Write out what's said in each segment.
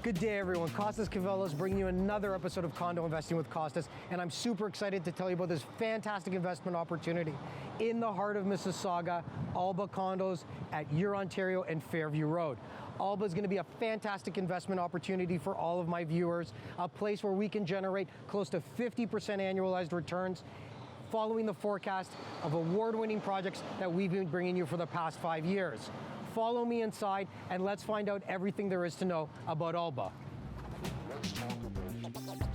Good day, everyone. Costas Kivelos bringing you another episode of Condo Investing with Costas, and I'm super excited to tell you about this fantastic investment opportunity in the heart of Mississauga, Alba Condos at Ontario and Fairview Road. Alba is going to be a fantastic investment opportunity for all of my viewers, a place where we can generate close to 50% annualized returns following the forecast of award-winning projects that we've been bringing you for the past 5 years. Follow me inside and let's find out everything there is to know about Alba. Let's talk about make money.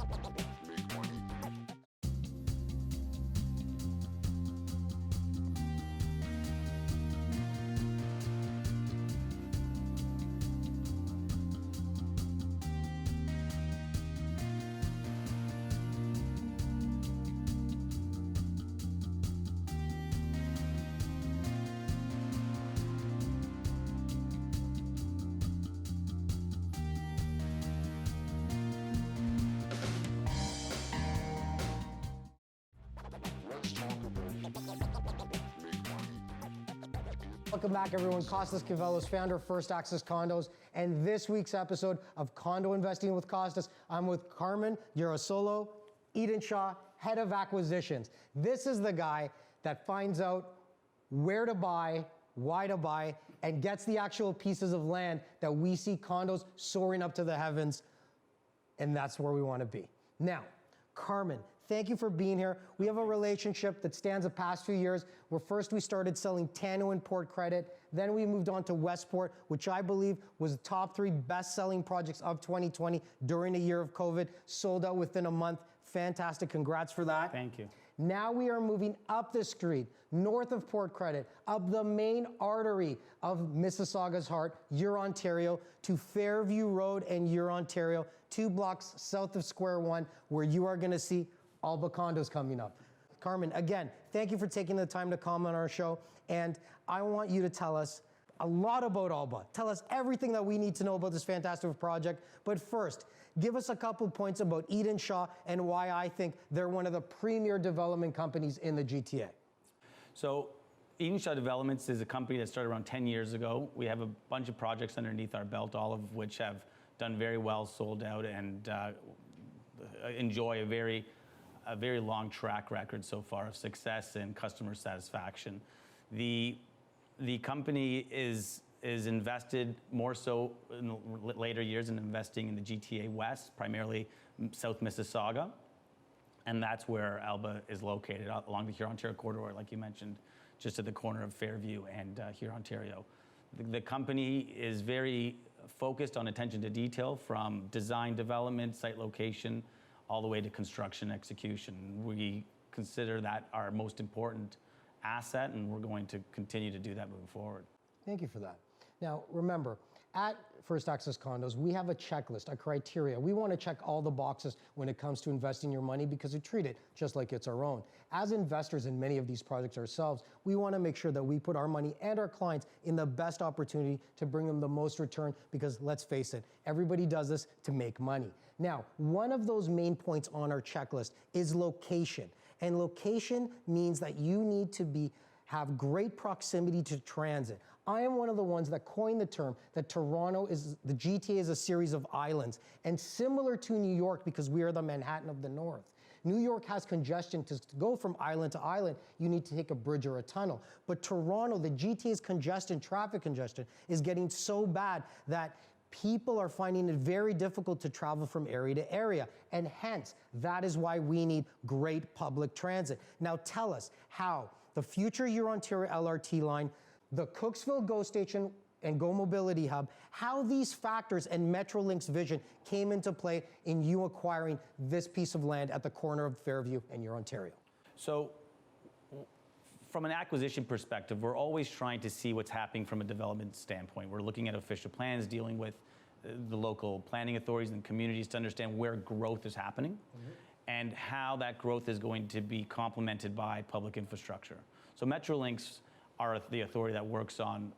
Welcome back, everyone. Costas Kivelos, founder of First Access Condos, and this week's episode of Condo Investing with Costas, I'm with Carmen Girasolo, Edenshaw, head of acquisitions. This is the guy that finds out where to buy, why to buy, and gets the actual pieces of land that we see condos soaring up to the heavens, and that's where we want to be. Now, Carmen, thank you for being here. We have a relationship that stands the past few years where first we started selling Tano and Port Credit, then we moved on to Westport, which I believe was the top 3 best-selling projects of 2020 during the year of COVID, sold out within a month. Fantastic, congrats for that. Thank you. Now we are moving up the street, north of Port Credit, up the main artery of Mississauga's heart, Ontario, to Fairview Road and Ontario, 2 blocks south of Square One, where you are going to see Alba Condos coming up. Carmen, again, thank you for taking the time to come on our show, and I want you to tell us a lot about Alba. Tell us everything that we need to know about this fantastic project. But first, give us a couple points about Edenshaw and why I think they're one of the premier development companies in the GTA. So Edenshaw Developments is a company that started around 10 years ago. We have a bunch of projects underneath our belt, all of which have done very well, sold out, and enjoy a very long track record so far of success and customer satisfaction. The company is invested more so in the later years in investing in the GTA West, primarily South Mississauga, and that's where Alba is located, along the Ontario corridor, like you mentioned, just at the corner of Fairview and Ontario. The company is very focused on attention to detail, from design, development, site location, all the way to construction execution. We consider that our most important asset, and we're going to continue to do that moving forward. Thank you for that. Now, remember, at First Access Condos, we have a checklist, a criteria. We want to check all the boxes when it comes to investing your money because we treat it just like it's our own. As investors in many of these projects ourselves, we want to make sure that we put our money and our clients in the best opportunity to bring them the most return because, let's face it, everybody does this to make money. Now, one of those main points on our checklist is location. And location means that you need to have great proximity to transit. I am one of the ones that coined the term that the GTA is a series of islands, and similar to New York because we are the Manhattan of the North. New York has congestion. To go from island to island, you need to take a bridge or a tunnel. But Toronto, the GTA's traffic congestion, is getting so bad that people are finding it very difficult to travel from area to area, and hence, that is why we need great public transit. Now tell us how the future Ontario LRT line, the Cooksville GO Station and GO Mobility Hub, how these factors and Metrolink's vision came into play in you acquiring this piece of land at the corner of Fairview and Ontario. So, from an acquisition perspective, we're always trying to see what's happening from a development standpoint. We're looking at official plans, dealing with the local planning authorities and communities to understand where growth is happening and how that growth is going to be complemented by public infrastructure. So Metrolinks are the authority that works on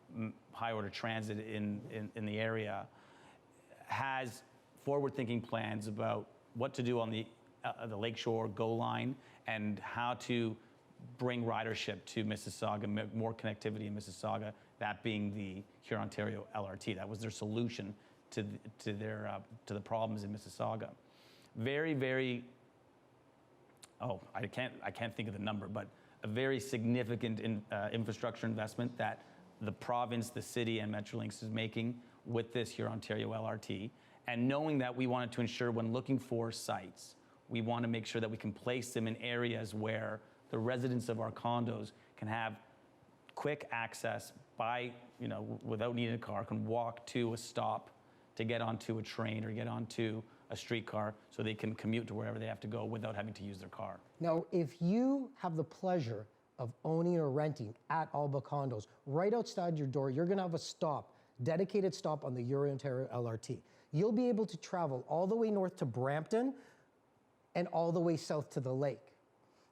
high order transit in the area, has forward-thinking plans about what to do on the Lakeshore GO line and how to bring ridership to Mississauga, more connectivity in Mississauga, that being the Ontario LRT. That was their solution to the problems in Mississauga. Very, very. Oh, I can't think of the number, but a very significant infrastructure investment that the province, the city, and Metrolinx is making with this here Ontario LRT. And knowing that we wanted to ensure when looking for sites, we want to make sure that we can place them in areas where the residents of our condos can have quick access by, without needing a car, can walk to a stop to get onto a train or get onto a streetcar so they can commute to wherever they have to go without having to use their car. Now, if you have the pleasure of owning or renting at Alba Condos, right outside your door, you're gonna have a stop, dedicated stop on the Euro-Ontario LRT. You'll be able to travel all the way north to Brampton and all the way south to the lake.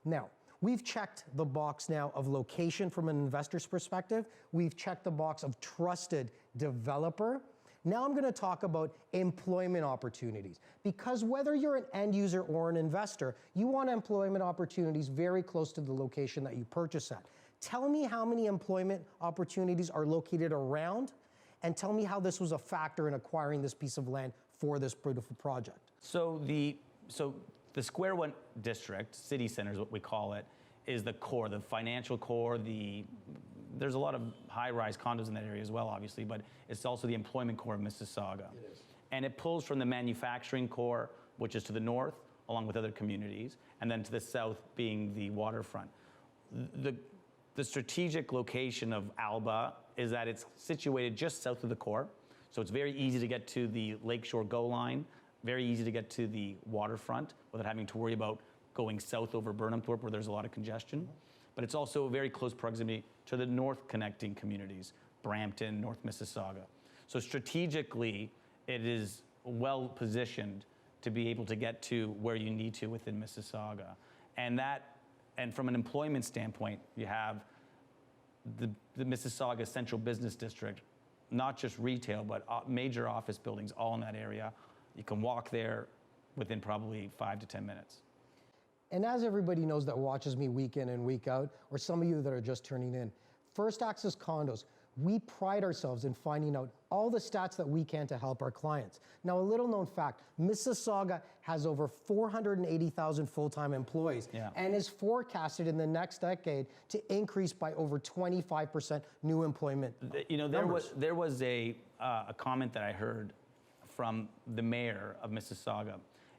Now, we've checked the box now of location from an investor's perspective. We've checked the box of trusted developer. Now I'm going to talk about employment opportunities, because whether you're an end user or an investor, you want employment opportunities very close to the location that you purchase at. Tell me how many employment opportunities are located around, and tell me how this was a factor in acquiring this piece of land for this beautiful project. So the Square One district, city center is what we call it, is the core, the financial core, there's a lot of high-rise condos in that area as well, obviously, but it's also the employment core of Mississauga. It is. And it pulls from the manufacturing core, which is to the north, along with other communities, and then to the south being the waterfront. The strategic location of Alba is that it's situated just south of the core, so it's very easy to get to the Lakeshore GO line, very easy to get to the waterfront without having to worry about going south over Burnhamthorpe where there's a lot of congestion. But it's also a very close proximity to the north connecting communities, Brampton, North Mississauga. So strategically, it is well positioned to be able to get to where you need to within Mississauga. And from an employment standpoint, you have the Mississauga Central Business District, not just retail, but major office buildings all in that area. You can walk there within probably 5 to 10 minutes. And as everybody knows that watches me week in and week out, or some of you that are just turning in, First Access Condos, we pride ourselves in finding out all the stats that we can to help our clients. Now, a little known fact, Mississauga has over 480,000 full-time employees and is forecasted in the next decade to increase by over 25% new employment. There was a comment that I heard from the mayor of Mississauga.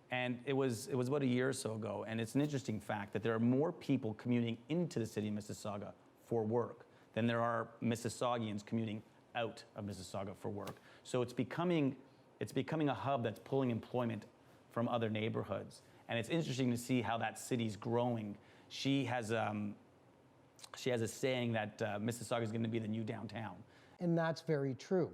And it was about a year or so ago, and it's an interesting fact that there are more people commuting into the city of Mississauga for work than there are Mississaugians commuting out of Mississauga for work. So it's becoming a hub that's pulling employment from other neighborhoods, and it's interesting to see how that city's growing. She has a saying that Mississauga is going to be the new downtown, and that's very true.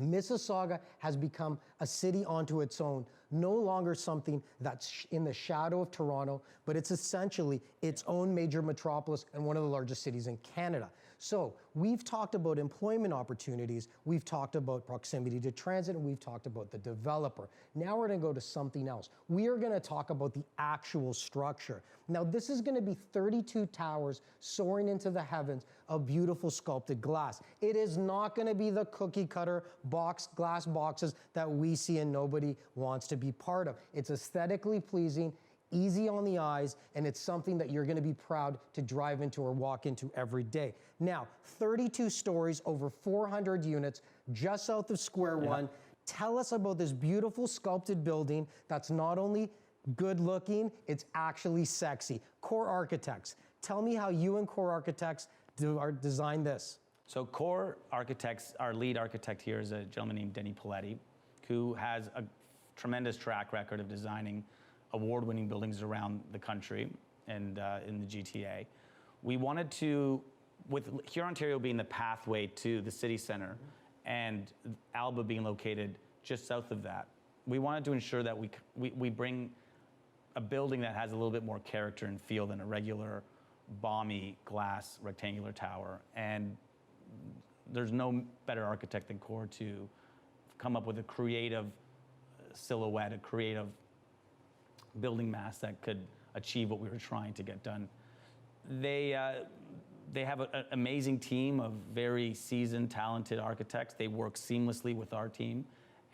Mississauga has become a city onto its own, no longer something that's in the shadow of Toronto, but it's essentially its own major metropolis and one of the largest cities in Canada. So we've talked about employment opportunities, we've talked about proximity to transit, and we've talked about the developer. Now we're gonna go to something else. We are gonna talk about the actual structure. Now this is gonna be 32 towers soaring into the heavens of beautiful sculpted glass. It is not gonna be the cookie cutter glass boxes that we see and nobody wants to be part of. It's aesthetically pleasing, easy on the eyes, and it's something that you're going to be proud to drive into or walk into every day. Now, 32 stories, over 400 units, just south of Square One. Tell us about this beautiful sculpted building that's not only good looking, it's actually sexy. Core Architects, tell me how you and Core Architects designed this. So Core Architects, our lead architect here is a gentleman named Denny Paletti, who has a tremendous track record of designing award-winning buildings around the country and in the GTA. We wanted to, with here Ontario being the pathway to the city center and Alba being located just south of that, we wanted to ensure that we bring a building that has a little bit more character and feel than a regular balmy glass rectangular tower. And there's no better architect than Core to come up with a creative silhouette, a creative building mass that could achieve what we were trying to get done. They have an amazing team of very seasoned, talented architects. They work seamlessly with our team,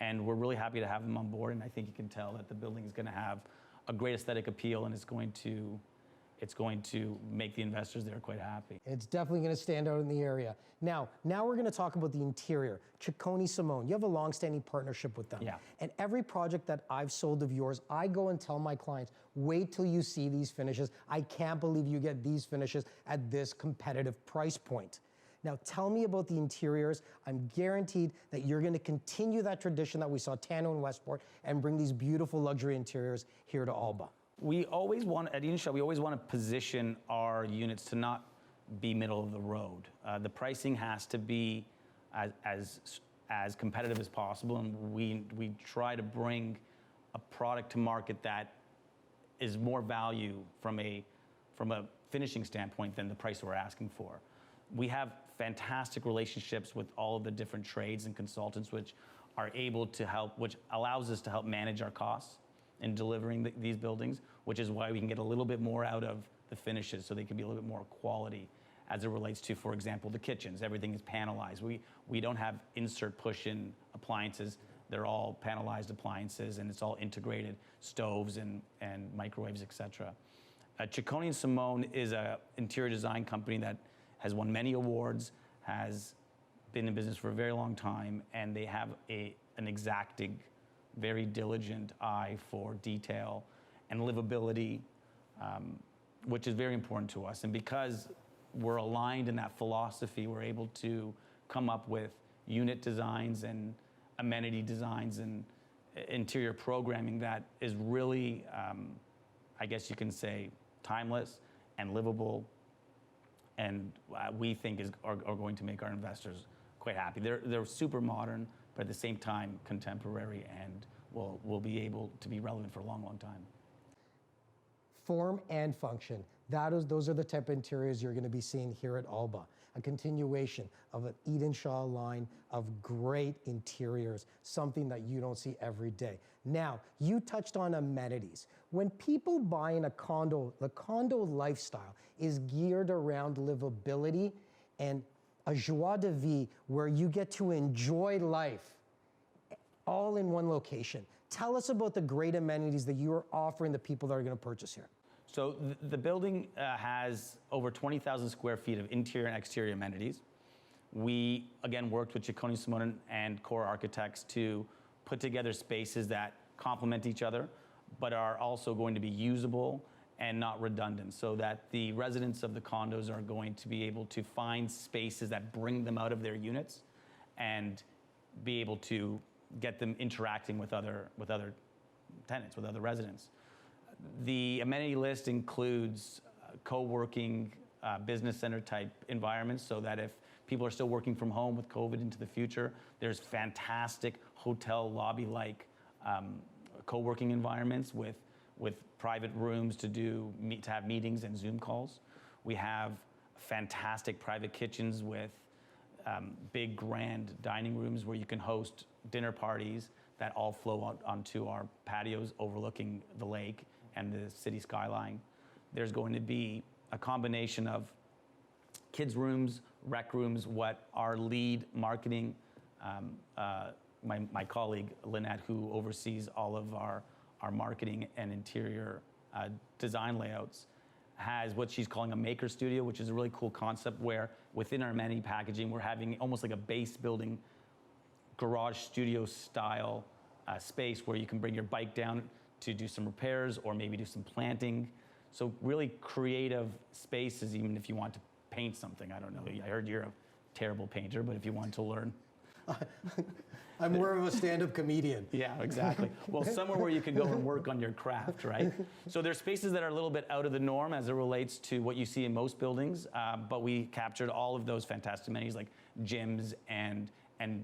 and we're really happy to have them on board. And I think you can tell that the building is going to have a great aesthetic appeal, and it's going to make the investors there quite happy. It's definitely going to stand out in the area. Now we're going to talk about the interior. Ciccone Simone, you have a long-standing partnership with them. Yeah. And every project that I've sold of yours, I go and tell my clients, wait till you see these finishes. I can't believe you get these finishes at this competitive price point. Now tell me about the interiors. I'm guaranteed that you're going to continue that tradition that we saw Tano and Westport and bring these beautiful luxury interiors here to Alba. We always want, at Edenshaw, we always want to position our units to not be middle of the road. The pricing has to be as competitive as possible, and we try to bring a product to market that is more value from a finishing standpoint than the price we're asking for. We have fantastic relationships with all of the different trades and consultants which are able to help, which allows us to help manage our costs in delivering these buildings, which is why we can get a little bit more out of the finishes so they can be a little bit more quality as it relates to, for example, the kitchens. Everything is panelized. We don't have insert push-in appliances. They're all panelized appliances, and it's all integrated stoves and microwaves, etc. Ciccone & Simone is an interior design company that has won many awards, has been in business for a very long time, and they have an exacting, very diligent eye for detail and livability, which is very important to us. And because we're aligned in that philosophy, we're able to come up with unit designs and amenity designs and interior programming that is really, I guess you can say, timeless and livable, and we think are going to make our investors quite happy. They're super modern, but at the same time contemporary, and will be able to be relevant for a long, long time. Form and function. Those are the type of interiors you're going to be seeing here at Alba. A continuation of an Edenshaw line of great interiors, something that you don't see every day. Now, you touched on amenities. When people buy in a condo, the condo lifestyle is geared around livability and a joie de vivre where you get to enjoy life all in one location. Tell us about the great amenities that you are offering the people that are going to purchase here. So the building has over 20,000 square feet of interior and exterior amenities. We, again, worked with Ciccone Simone and Core Architects to put together spaces that complement each other, but are also going to be usable and not redundant, so that the residents of the condos are going to be able to find spaces that bring them out of their units and be able to get them interacting with other tenants, with other residents. The amenity list includes co-working, business center type environments, so that if people are still working from home with COVID into the future, there's fantastic hotel lobby-like co-working environments with private rooms to have meetings and Zoom calls. We have fantastic private kitchens with big grand dining rooms where you can host dinner parties that all flow out onto our patios overlooking the lake and the city skyline. There's going to be a combination of kids' rooms, rec rooms, what our lead marketing, my colleague Lynette, who oversees all of our marketing and interior design layouts, has what she's calling a maker studio, which is a really cool concept where within our amenity packaging, we're having almost like a base building garage studio style space where you can bring your bike down to do some repairs or maybe do some planting. So really creative spaces, even if you want to paint something. I don't know, I heard you're a terrible painter, but if you want to learn. I'm more of a stand-up comedian. Yeah, exactly. Well, somewhere where you can go and work on your craft, right? So there's spaces that are a little bit out of the norm as it relates to what you see in most buildings, but we captured all of those fantastic amenities like gyms and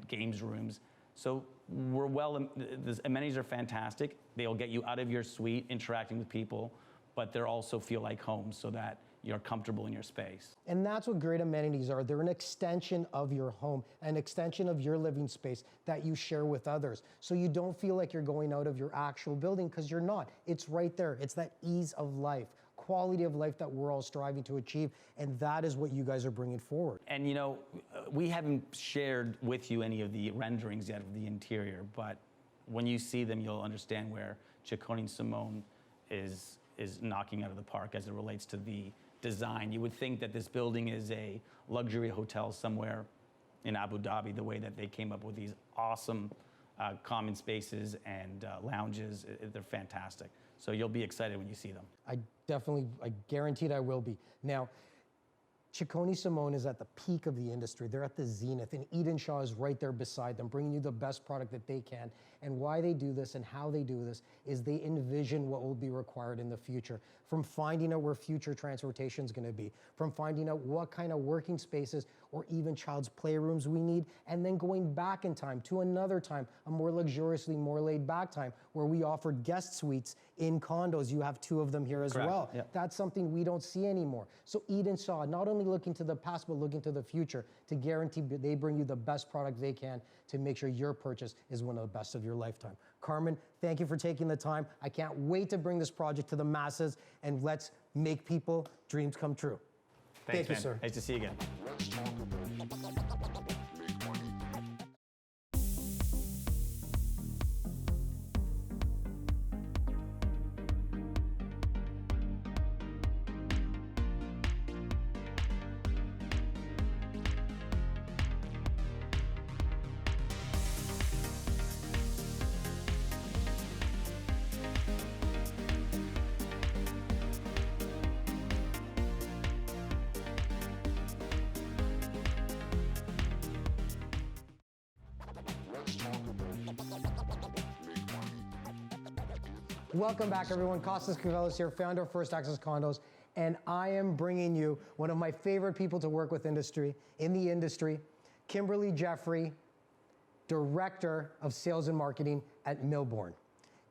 games rooms. So the amenities are fantastic. They'll get you out of your suite, interacting with people, but they also feel like home so that you're comfortable in your space. And that's what great amenities are. They're an extension of your home, an extension of your living space that you share with others. So you don't feel like you're going out of your actual building, because you're not. It's right there. It's that ease of life, quality of life that we're all striving to achieve, and that is what you guys are bringing forward. And you know, we haven't shared with you any of the renderings yet of the interior, but when you see them, you'll understand where Ciccone Simone is knocking out of the park as it relates to the design. You would think that this building is a luxury hotel somewhere in Abu Dhabi, the way that they came up with these awesome common spaces and lounges. They're fantastic. So you'll be excited when you see them. I guaranteed I will be. Now, Ciccone Simone is at the peak of the industry. They're at the zenith, and Edenshaw is right there beside them, bringing you the best product that they can. And why they do this and how they do this is they envision what will be required in the future, from finding out where future transportation is going to be, from finding out what kind of working spaces or even child's playrooms we need, and then going back in time to another time, a more luxuriously, more laid back time, where we offered guest suites in condos. You have 2 of them here as Correct. well. Yep. That's something we don't see anymore. So Edenshaw, not only looking to the past, but looking to the future to guarantee they bring you the best product they can to make sure your purchase is one of the best of your lifetime. Carmen, thank you for taking the time. I can't wait to bring this project to the masses, and let's make people dreams come true. Thanks, Thank you, man. sir. Nice to see you again. Let's talk about make money. Let's talk about make money. Welcome back, everyone. Costas Kivelos here, founder of First Access Condos, and I am bringing you one of my favorite people to work with in the industry, Kimberly Jeffrey, Director of Sales and Marketing at Millborn.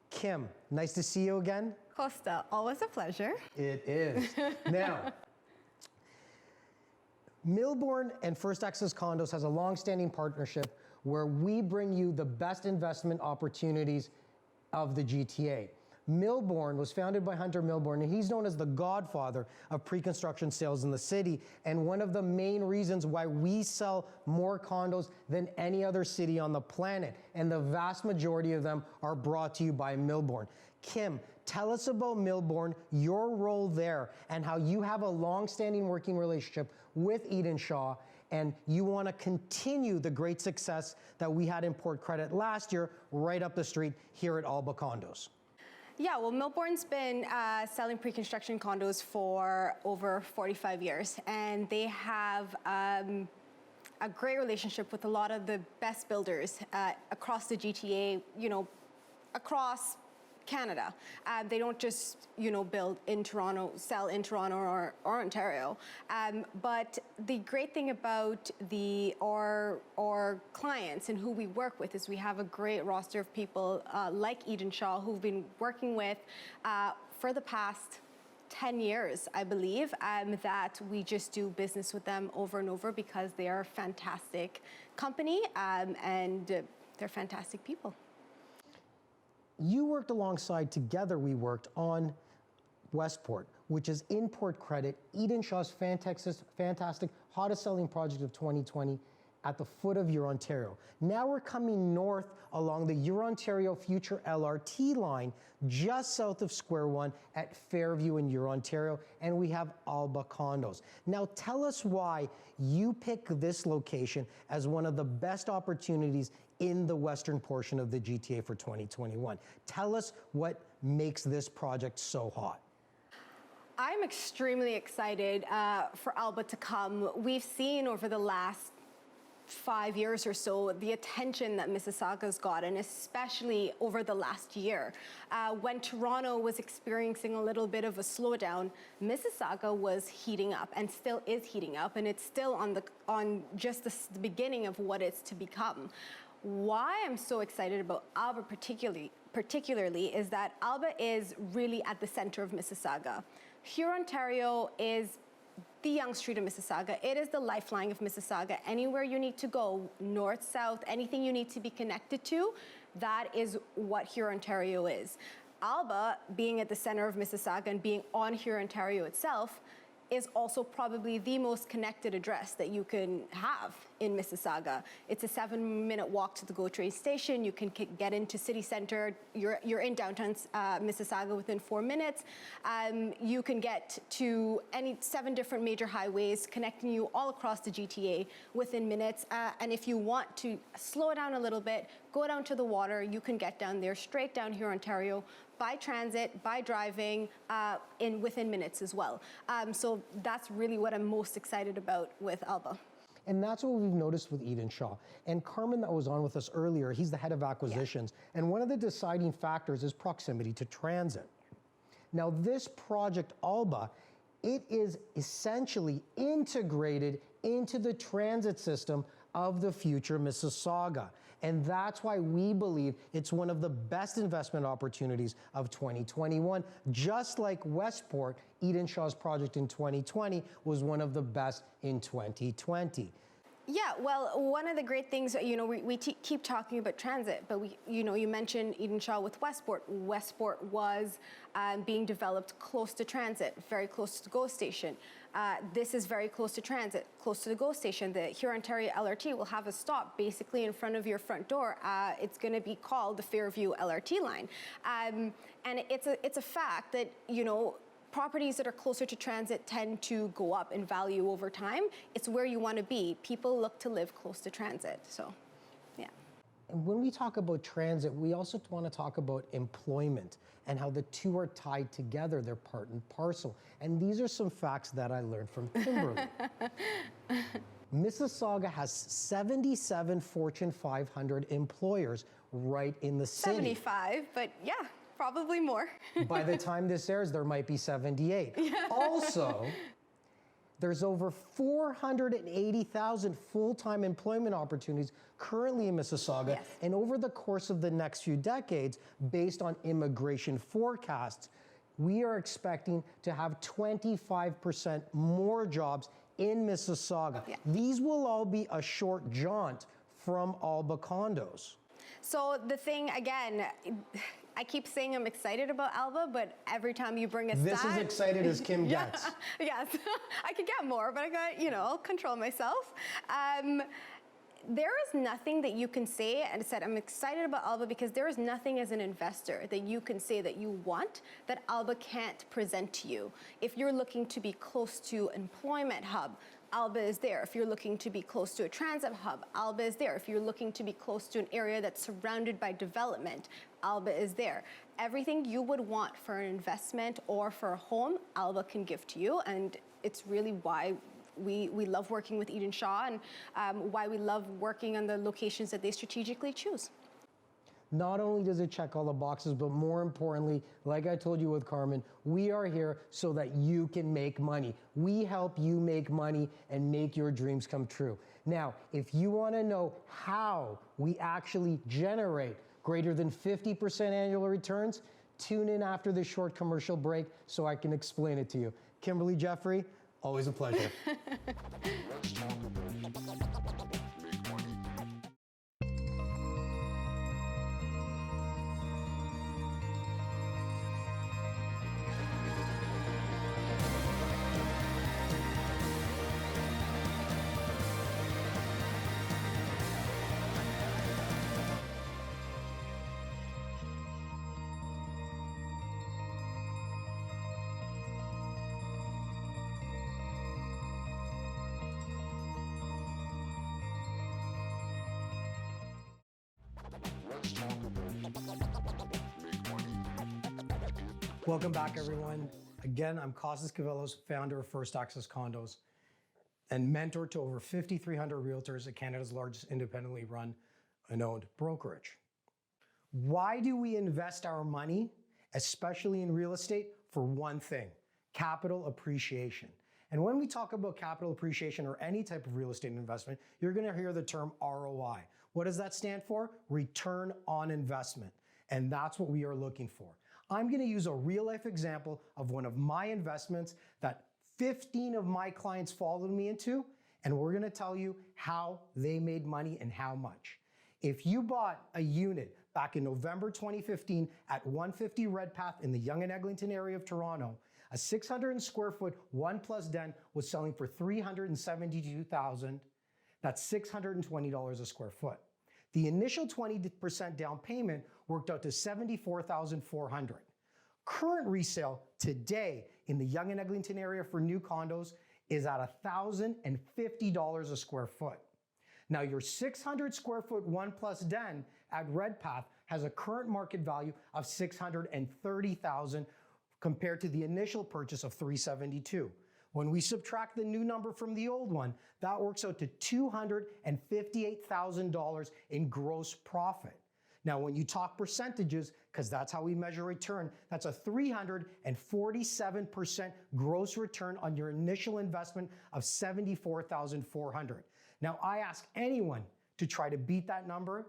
Kim, nice to see you again. Costa, always a pleasure. It is. Now, Millborn and First Access Condos has a long-standing partnership where we bring you the best investment opportunities of the GTA. Millborn was founded by Hunter Millborn, and he's known as the godfather of pre-construction sales in the city, and one of the main reasons why we sell more condos than any other city on the planet, and the vast majority of them are brought to you by Millborn. Kim, tell us about Millborn, your role there, and how you have a long-standing working relationship with Edenshaw, and you want to continue the great success that we had in Port Credit last year, right up the street here at Alba Condos. Yeah, well, Millborn's been selling pre-construction condos for over 45 years, and they have a great relationship with a lot of the best builders across the GTA, across Canada. They don't just, build in Toronto, sell in Toronto or Ontario. But the great thing about our clients and who we work with is we have a great roster of people like Edenshaw who've been working with for the past 10 years, I believe, that we just do business with them over and over because they are a fantastic company and they're fantastic people. You worked alongside, together we worked on Westport, which is in Port Credit, Edenshaw's fantastic hottest selling project of 2020 at the foot of Ontario. Now we're coming north along the Ontario Future LRT line, just south of Square One at Fairview in Ontario, and we have Alba Condos. Now tell us why you pick this location as one of the best opportunities in the western portion of the GTA for 2021. Tell us what makes this project so hot. I'm extremely excited for Alba to come. We've seen over the last 5 years or so the attention that Mississauga's gotten, especially over the last year. When Toronto was experiencing a little bit of a slowdown, Mississauga was heating up and still is heating up, and it's still on just the beginning of what it's to become. Why I'm so excited about Alba particularly is that Alba is really at the center of Mississauga. Ontario is the Yonge Street of Mississauga. It is the lifeline of Mississauga. Anywhere you need to go, north, south, anything you need to be connected to, that is what Ontario is. Alba, being at the center of Mississauga and being on Huron, Ontario itself, is also probably the most connected address that you can have in Mississauga. It's a 7-minute walk to the GO train station. You can get into city center. You're in downtown Mississauga within 4 minutes. You can get to any 7 different major highways connecting you all across the GTA within minutes. And if you want to slow down a little bit, go down to the water, you can get down there straight down here, Ontario, by transit, by driving, within minutes as well. So that's really what I'm most excited about with Alba. And that's what we've noticed with Edenshaw. And Carmen that was on with us earlier, he's the head of acquisitions. Yeah. And one of the deciding factors is proximity to transit. Now this project, Alba, it is essentially integrated into the transit system of the future Mississauga. And that's why we believe it's one of the best investment opportunities of 2021. Just like Westport, Edenshaw's project in 2020 was one of the best in 2020. Yeah, well, one of the great things, we keep talking about transit, but you mentioned Edenshaw with Westport. Westport was being developed close to transit, very close to the GO station. This is very close to transit, close to the GO station. The Huron Ontario LRT will have a stop basically in front of your front door. It's going to be called the Fairview LRT line, and it's a fact that properties that are closer to transit tend to go up in value over time. It's where you want to be. People look to live close to transit, so yeah. And when we talk about transit, we also want to talk about employment and how the two are tied together. They're part and parcel. And these are some facts that I learned from Kimberly. Mississauga has 77 Fortune 500 employers right in the city. 75, but yeah. Probably more. By the time this airs, there might be 78. Yeah. Also, there's over 480,000 full-time employment opportunities currently in Mississauga. Yes. And over the course of the next few decades, based on immigration forecasts, we are expecting to have 25% more jobs in Mississauga. Yeah. These will all be a short jaunt from Alba Condos. So the thing, again, I keep saying I'm excited about Alba, but every time you bring a stat... This is excited as Kim gets. Yes, I could get more, but I got, I'll control myself. There is nothing that you can say, and I said I'm excited about Alba because there is nothing as an investor that you can say that you want that Alba can't present to you. If you're looking to be close to an employment hub, Alba is there. If you're looking to be close to a transit hub, Alba is there. If you're looking to be close to an area that's surrounded by development, Alba is there. Everything you would want for an investment or for a home, Alba can give to you, and it's really why we love working with Edenshaw and why we love working on the locations that they strategically choose. Not only does it check all the boxes, but more importantly, like I told you with Carmen, we are here so that you can make money. We help you make money and make your dreams come true. Now, if you want to know how we actually generate greater than 50% annual returns, tune in after this short commercial break so I can explain it to you. Kimberly Jeffrey, always a pleasure. Let's talk about make money. Let's talk about make money. Welcome back, everyone. Again, I'm Costas Kivelos, founder of First Access Condos and mentor to over 5,300 realtors at Canada's largest independently run and owned brokerage. Why do we invest our money, especially in real estate? For one thing, capital appreciation. And when we talk about capital appreciation or any type of real estate investment, you're going to hear the term ROI. What does that stand for? Return on investment. And that's what we are looking for. I'm going to use a real life example of one of my investments that 15 of my clients followed me into, and we're going to tell you how they made money and how much. If you bought a unit back in November 2015 at 150 Redpath in the Yonge and Eglinton area of Toronto. A 600 square foot 1+ den was selling for $372,000. That's $620 a square foot. The initial 20% down payment worked out to $74,400. Current resale today in the Yonge and Eglinton area for new condos is at $1,050 a square foot. Now your 600 square foot 1+ den at Redpath has a current market value of $630,000 compared to the initial purchase of $372,000. When we subtract the new number from the old one, that works out to $258,000 in gross profit. Now, when you talk percentages, because that's how we measure return, that's a 347% gross return on your initial investment of $74,400. Now, I ask anyone to try to beat that number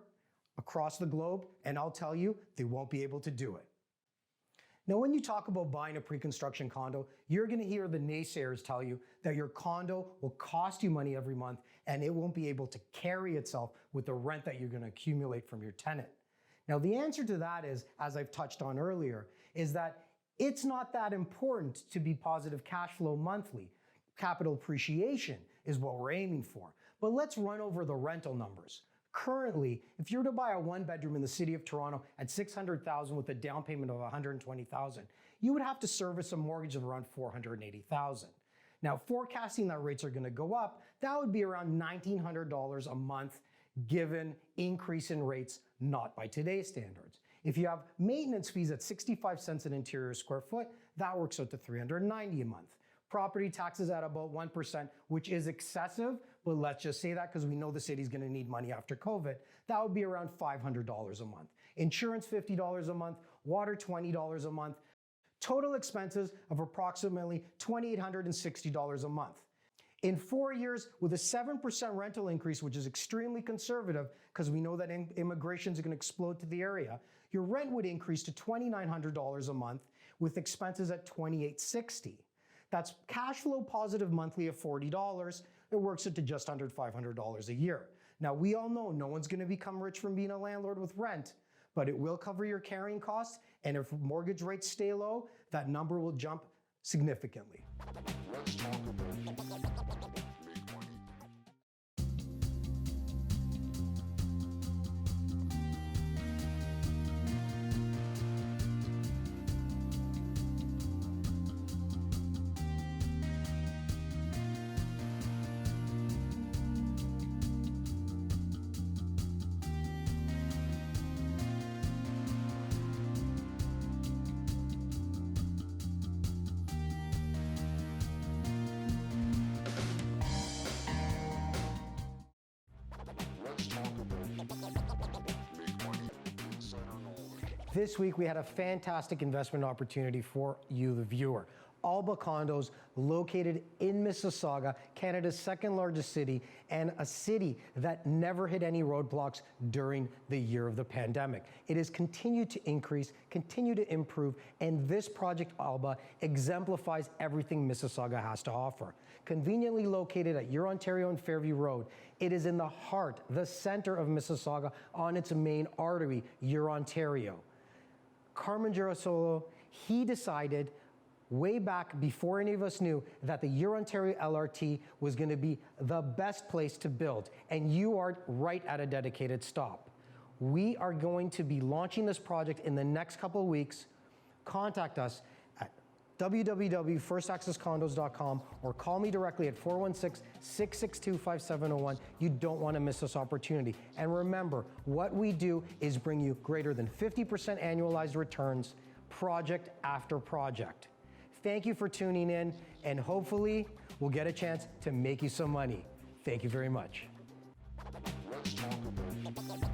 across the globe, and I'll tell you, they won't be able to do it. Now, when you talk about buying a pre-construction condo, you're going to hear the naysayers tell you that your condo will cost you money every month and it won't be able to carry itself with the rent that you're going to accumulate from your tenant. Now, the answer to that is, as I've touched on earlier, is that it's not that important to be positive cash flow monthly. Capital appreciation is what we're aiming for. But let's run over the rental numbers. Currently, if you were to buy a 1-bedroom in the city of Toronto at $600,000 with a down payment of $120,000, you would have to service a mortgage of around $480,000. Now, forecasting that rates are going to go up, that would be around $1,900 a month given increase in rates, not by today's standards. If you have maintenance fees at 65 cents an interior square foot, that works out to $390 a month. Property taxes at about 1%, which is excessive, but let's just say that because we know the city's going to need money after COVID. That would be around $500 a month. Insurance, $50 a month. Water, $20 a month. Total expenses of approximately $2,860 a month. In 4 years, with a 7% rental increase, which is extremely conservative because we know that immigration is going to explode to the area, your rent would increase to $2,900 a month with expenses at $2,860. That's cash flow positive monthly of $40. It works out to just under $500 a year. Now, we all know no one's going to become rich from being a landlord with rent, but it will cover your carrying costs. And if mortgage rates stay low, that number will jump significantly. Let's talk about make money. Let's talk about make money. Insider knowledge. This week, we had a fantastic investment opportunity for you, the viewer. Alba Condos, located in Mississauga, Canada's second largest city, and a city that never hit any roadblocks during the year of the pandemic. It has continued to increase, continue to improve, and this project, Alba, exemplifies everything Mississauga has to offer. Conveniently located at Ontario and Fairview Road, it is in the heart, the center of Mississauga on its main artery, Ontario. Carmen Girasolo, he decided way back before any of us knew that the Ontario LRT was going to be the best place to build, and you are right at a dedicated stop. We are going to be launching this project in the next couple of weeks. Contact us at www.firstaccesscondos.com or call me directly at 416-662-5701. You don't want to miss this opportunity. And remember, what we do is bring you greater than 50% annualized returns, project after project. Thank you for tuning in, and hopefully we'll get a chance to make you some money. Thank you very much. Let's talk about